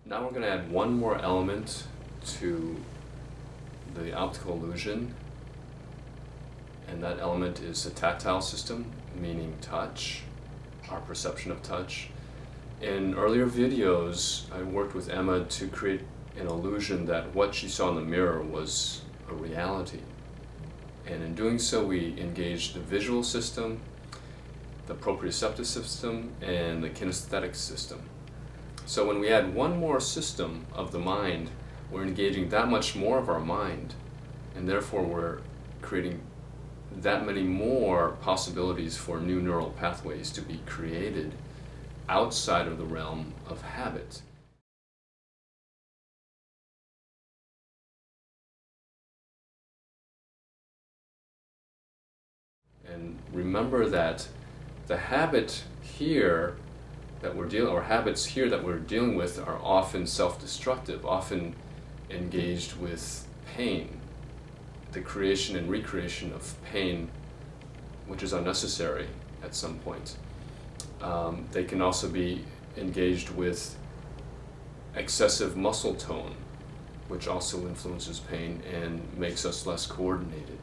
Now we're going to add one more element to the optical illusion, and that element is a tactile system, meaning touch, our perception of touch. In earlier videos, I worked with Emma to create an illusion that what she saw in the mirror was a reality. And in doing so, we engaged the visual system, the proprioceptive system, and the kinesthetic system. So when we add one more system of the mind, we're engaging that much more of our mind, and therefore we're creating that many more possibilities for new neural pathways to be created outside of the realm of habit. And remember that the habit here that we're dealing, or habits here that we're dealing with, are often self-destructive, often engaged with pain, the creation and recreation of pain, which is unnecessary at some point. They can also be engaged with excessive muscle tone, which also influences pain and makes us less coordinated.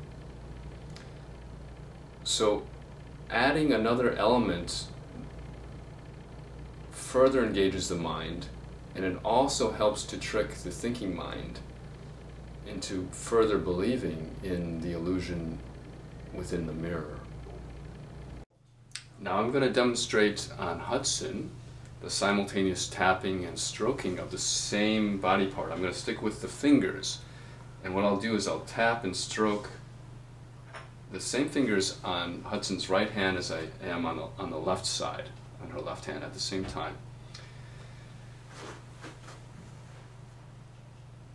So adding another element further engages the mind, and it also helps to trick the thinking mind into further believing in the illusion within the mirror. Now I'm going to demonstrate on Hudson the simultaneous tapping and stroking of the same body part. I'm going to stick with the fingers, and what I'll do is I'll tap and stroke the same fingers on Hudson's right hand as I am on the left side, on her left hand at the same time.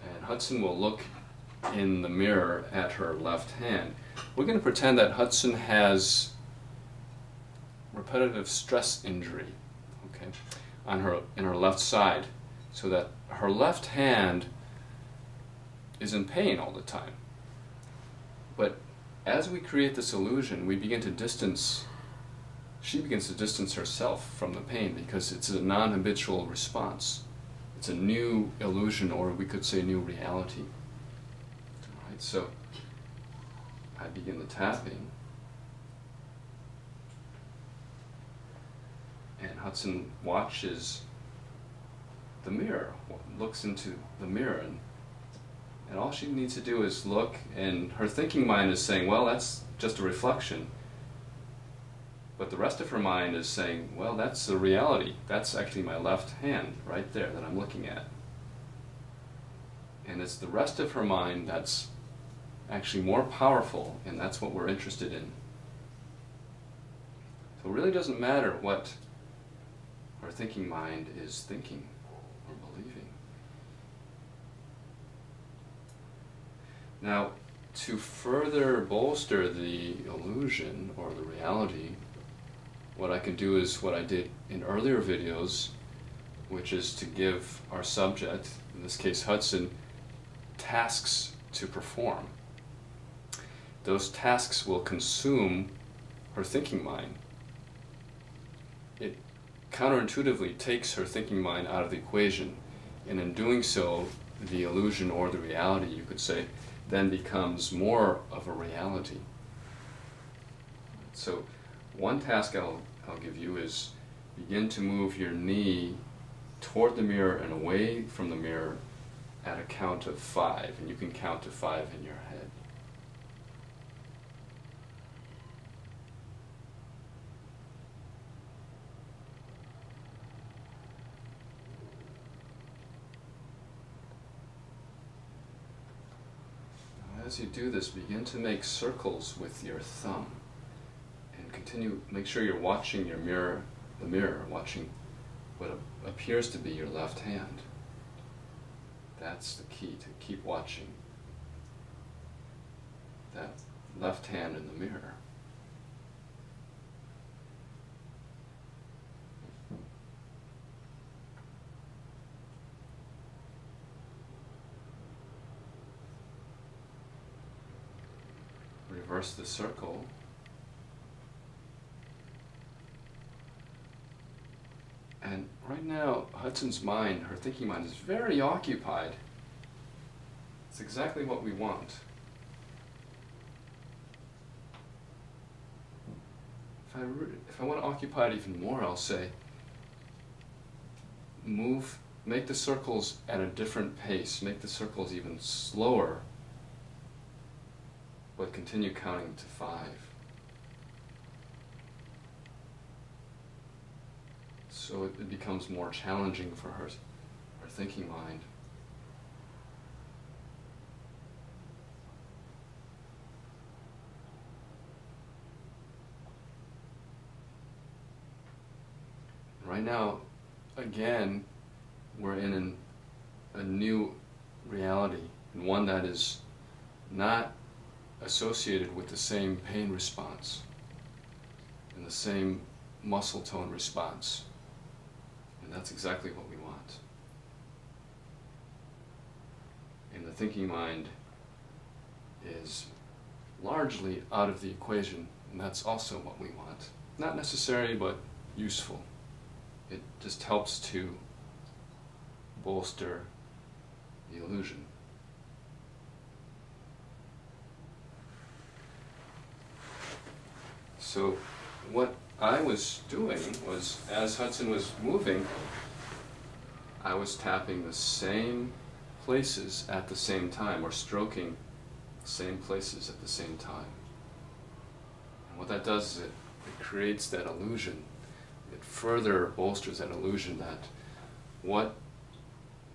And Hudson will look in the mirror at her left hand. We're going to pretend that Hudson has repetitive stress injury, okay, in her left side, so that her left hand is in pain all the time. But as we create this illusion, we begin to distance, she begins to distance herself from the pain, because it's a non-habitual response. It's a new illusion, or we could say new reality. All right, so I begin the tapping, and Hudson watches the mirror, looks into the mirror, and all she needs to do is look, and her thinking mind is saying, well, that's just a reflection. But the rest of her mind is saying, well, that's the reality. That's actually my left hand right there that I'm looking at. And it's the rest of her mind that's actually more powerful, and that's what we're interested in. So it really doesn't matter what our thinking mind is thinking or believing. Now, to further bolster the illusion or the reality, what I can do is what I did in earlier videos, which is to give our subject, in this case Hudson, tasks to perform. Those tasks will consume her thinking mind. It counterintuitively takes her thinking mind out of the equation, and in doing so, the illusion or the reality, you could say, then becomes more of a reality. So one task I'll give you is begin to move your knee toward the mirror and away from the mirror at a count of 5, and you can count to 5 in your head. As you do this, begin to make circles with your thumb, and continue, make sure you're watching your mirror, the mirror, watching what appears to be your left hand. That's the key, to keep watching that left hand in the mirror. Reverse the circle, and right Right now, Hudson's mind, her thinking mind, is very occupied. It's exactly what we want. If I want to occupy it even more, I'll say, make the circles at a different pace, make the circles even slower, but continue counting to 5. So it becomes more challenging for her thinking mind. Right now, again, we're in a new reality, and one that is not associated with the same pain response and the same muscle tone response. And that's exactly what we want. And the thinking mind is largely out of the equation, and that's also what we want. Not necessary, but useful. It just helps to bolster the illusion. So what I was doing was, as Hudson was moving, I was tapping the same places at the same time, or stroking the same places at the same time. And what that does is it creates that illusion. It further bolsters that illusion that what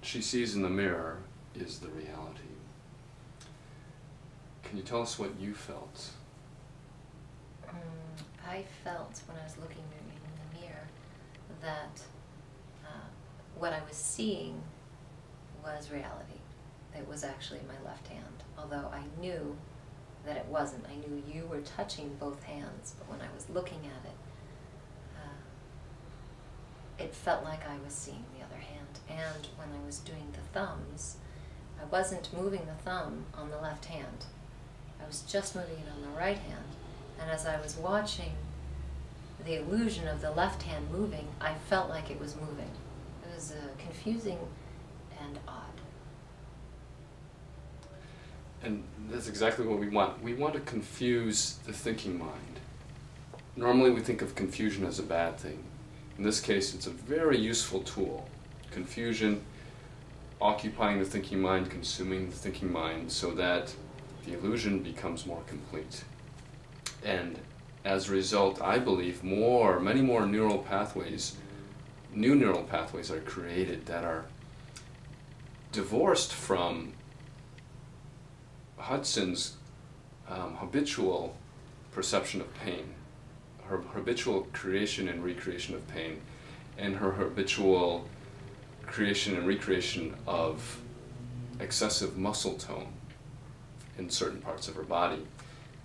she sees in the mirror is the reality. Can you tell us what you felt? I felt when I was looking in the mirror that what I was seeing was reality. It was actually my left hand, although I knew that it wasn't. I knew you were touching both hands, but when I was looking at it, it felt like I was seeing the other hand. And when I was doing the thumbs, I wasn't moving the thumb on the left hand. I was just moving it on the right hand. And as I was watching the illusion of the left hand moving, I felt like it was moving. It was confusing and odd. And that's exactly what we want. We want to confuse the thinking mind. Normally we think of confusion as a bad thing. In this case, it's a very useful tool. Confusion, occupying the thinking mind, consuming the thinking mind, so that the illusion becomes more complete. And as a result, I believe many more neural pathways, new neural pathways are created that are divorced from Hudson's habitual perception of pain, her habitual creation and recreation of pain, and her habitual creation and recreation of excessive muscle tone in certain parts of her body,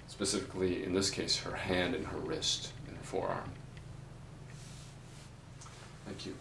specifically, in this case, her hand and her wrist and her forearm. Thank you.